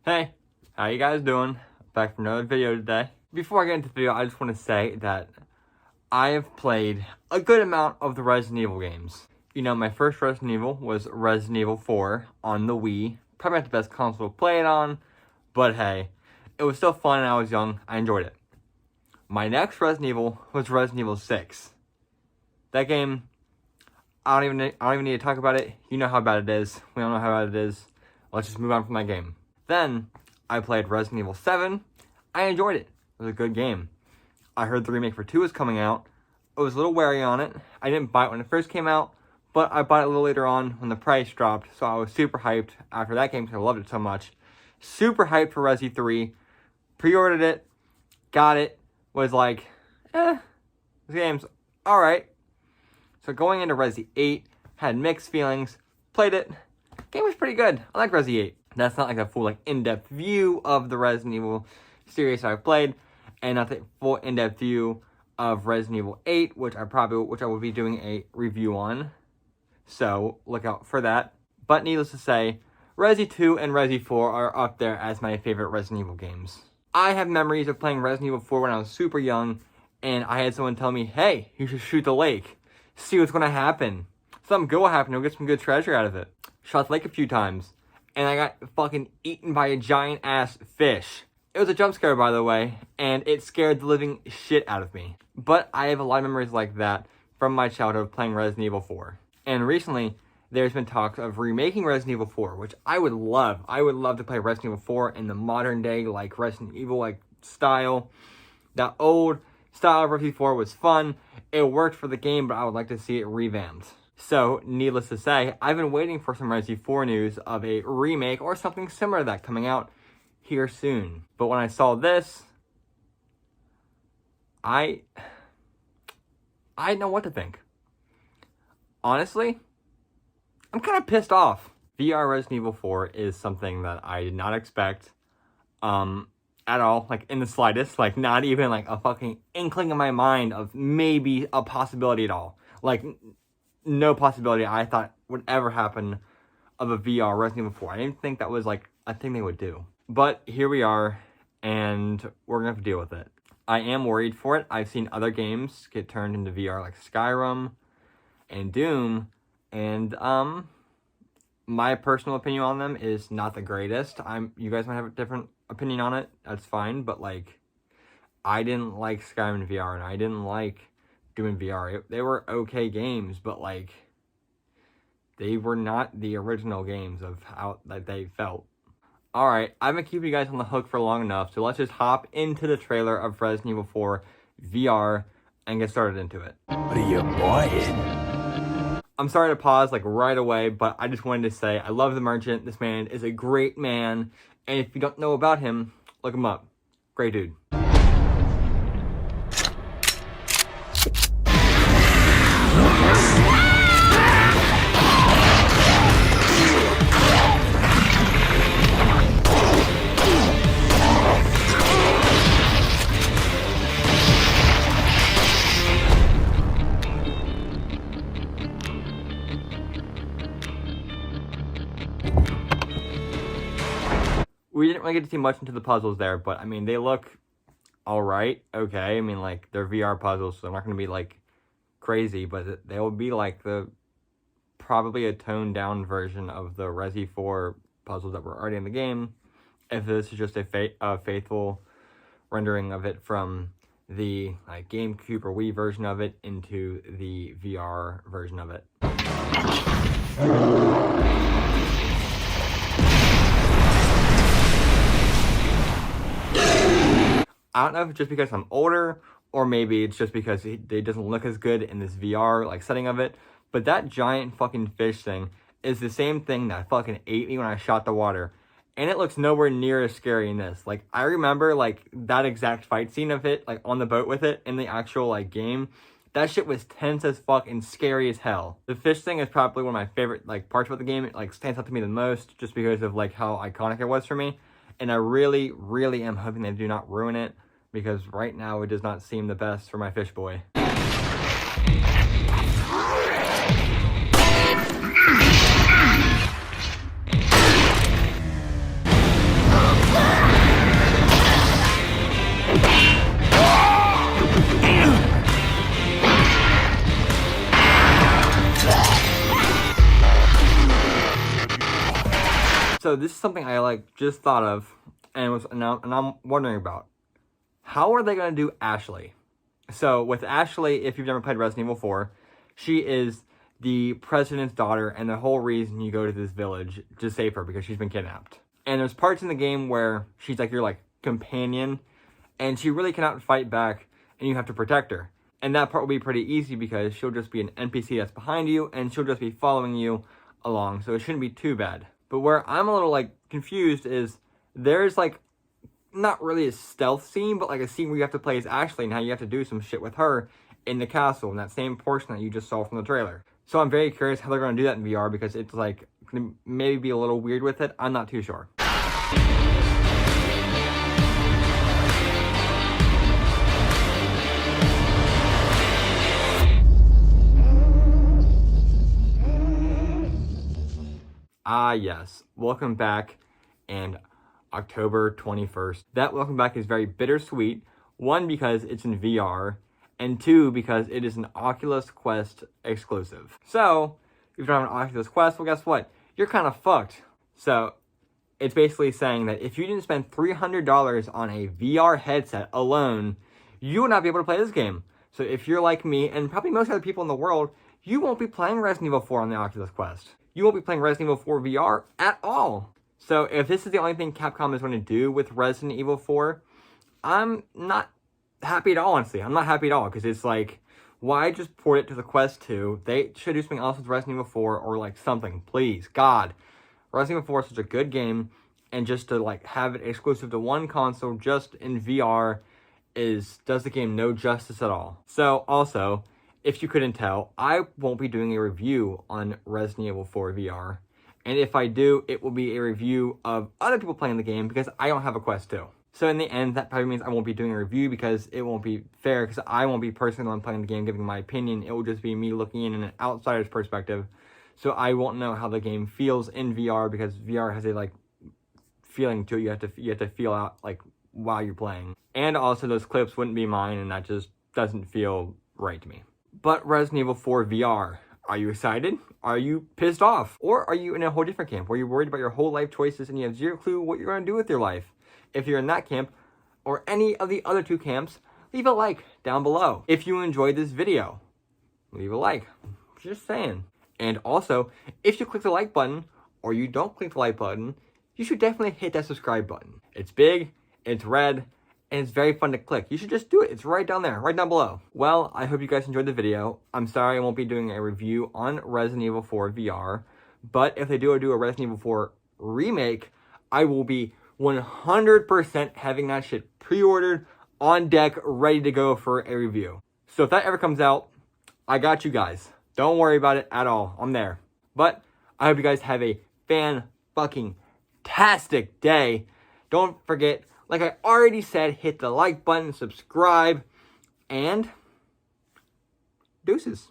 Hey, how you guys doing? Back for another video today. Before I get into the video, I just want to say that I have played a good amount of the Resident Evil games. You know, my first Resident Evil was Resident Evil 4 on the Wii. Probably not the best console to play it on, but hey, it was still fun and I was young. I enjoyed it. My next Resident Evil was Resident Evil 6. That game, I don't even need to talk about it. You know how bad it is. We all know how bad it is. Let's just move on from that game. Then, I played Resident Evil 7. I enjoyed it. It was a good game. I heard the remake for 2 was coming out. I was a little wary on it. I didn't buy it when it first came out, but I bought it a little later on when the price dropped, so I was super hyped after that game because I loved it so much. Super hyped for Resi 3. Pre-ordered it. Got it. Was like, this game's alright. So going into Resi 8, had mixed feelings. Played it. Game was pretty good. I like Resi 8. That's not like a full in-depth view of the Resident Evil series I've played, and not the full in-depth view of Resident Evil 8, which I will be doing a review on. So look out for that. But needless to say, Resi 2 and Resi 4 are up there as my favorite Resident Evil games. I have memories of playing Resident Evil 4 when I was super young, and I had someone tell me, hey, you should shoot the lake. See what's gonna happen. Something good will happen. You'll get some good treasure out of it. Shot the lake a few times, and I got fucking eaten by a giant ass fish. It was a jump scare, by the way, and it scared the living shit out of me. But I have a lot of memories like that from my childhood playing Resident Evil 4. And recently, there's been talks of remaking Resident Evil 4, which I would love. I would love to play Resident Evil 4 in the modern day, Resident Evil, style. That old style of Resident Evil 4 was fun. It worked for the game, but I would like to see it revamped. So, needless to say, I've been waiting for some Resident Evil 4 news of a remake or something similar to that coming out here soon. But when I saw this, I didn't know what to think. Honestly, I'm kind of pissed off. VR Resident Evil 4 is something that I did not expect at all, in the slightest. Not even a fucking inkling in my mind of maybe a possibility at all. No possibility I thought would ever happen of a VR Resident Evil 4. I didn't think that was a thing they would do. But here we are, and we're gonna have to deal with it. I am worried for it. I've seen other games get turned into VR like Skyrim and Doom, and my personal opinion on them is not the greatest. You guys might have a different opinion on it. That's fine, but I didn't like Skyrim in VR, and I didn't like Doom in VR. They were okay games, but they were not the original games of how they felt. Alright, I've been keeping you guys on the hook for long enough, so let's just hop into the trailer of Resident Evil 4 VR and get started into it. What are you buying? I'm sorry to pause right away, but I just wanted to say I love the merchant. This man is a great man, and if you don't know about him, look him up. Great dude. We didn't really get to see much into the puzzles there, but they look alright, okay. They're VR puzzles, so they're not going to be crazy, but they will be probably a toned down version of the Resi 4 puzzles that were already in the game. If this is just a faithful rendering of it from the GameCube or Wii version of it into the VR version of it. I don't know if it's just because I'm older, or maybe it's just because it doesn't look as good in this VR setting of it, but that giant fucking fish thing is the same thing that fucking ate me when I shot the water, and it looks nowhere near as scary in this. I remember that exact fight scene of it on the boat with it in the actual game. That shit was tense as fuck and scary as hell. The fish thing is probably one of my favorite parts about the game. It stands out to me the most just because of how iconic it was for me. And I really, really am hoping they do not ruin it, because right now it does not seem the best for my fish boy. So this is something I like just thought of and I'm wondering about. How are they going to do Ashley? So with Ashley, if you've never played Resident Evil 4, she is the president's daughter, and the whole reason you go to this village to save her because she's been kidnapped. And there's parts in the game where she's like your like companion, and she really cannot fight back, and you have to protect her. And that part will be pretty easy because she'll just be an NPC that's behind you, and she'll just be following you along, so it shouldn't be too bad. But where I'm a little like confused is there's like not really a stealth scene, but like a scene where you have to play as Ashley and how you have to do some shit with her in the castle in that same portion that you just saw from the trailer. So I'm very curious how they're going to do that in VR because it's like going to maybe be a little weird with it. I'm not too sure. Ah, yes. Welcome back, and October 21st. That welcome back is very bittersweet. One, because it's in VR, and two, because it is an Oculus Quest exclusive. So, if you don't have an Oculus Quest, well, guess what? You're kind of fucked. So, it's basically saying that if you didn't spend $300 on a VR headset alone, you would not be able to play this game. So, if you're like me, and probably most other people in the world, you won't be playing Resident Evil 4 on the Oculus Quest. You won't be playing Resident Evil 4 VR at all. So if this is the only thing Capcom is going to do with Resident Evil 4, I'm not happy at all, honestly. I'm not happy at all, because it's like, why just port it to the Quest 2? They should do something else with Resident Evil 4, or like something, please. God. Resident Evil 4 is such a good game, and just to like have it exclusive to one console, just in VR, does the game no justice at all. So, also, if you couldn't tell, I won't be doing a review on Resident Evil 4 VR. And if I do, it will be a review of other people playing the game because I don't have a Quest 2. So in the end, that probably means I won't be doing a review because it won't be fair, because I won't be personally the one playing the game giving my opinion. It will just be me looking in an outsider's perspective. So I won't know how the game feels in VR, because VR has a like feeling to it. You have to feel out like while you're playing. And also those clips wouldn't be mine, and that just doesn't feel right to me. But Resident Evil 4 VR. Are you excited? Are you pissed off? Or are you in a whole different camp where you're worried about your whole life choices and you have zero clue what you're going to do with your life? If you're in that camp, or any of the other two camps, leave a like down below. If you enjoyed this video, leave a like. Just saying. And also, if you click the like button, or you don't click the like button, you should definitely hit that subscribe button. It's big, it's red, and it's very fun to click. You should just do it. It's right down there, right down below. Well, I hope you guys enjoyed the video. I'm sorry I won't be doing a review on Resident Evil 4 VR, but if they do a Resident Evil 4 remake, I will be 100% having that shit pre-ordered, on deck, ready to go for a review. So if that ever comes out, I got you guys. Don't worry about it at all. I'm there. But I hope you guys have a fan-fucking-tastic day. Don't forget, like I already said, hit the like button, subscribe, and deuces.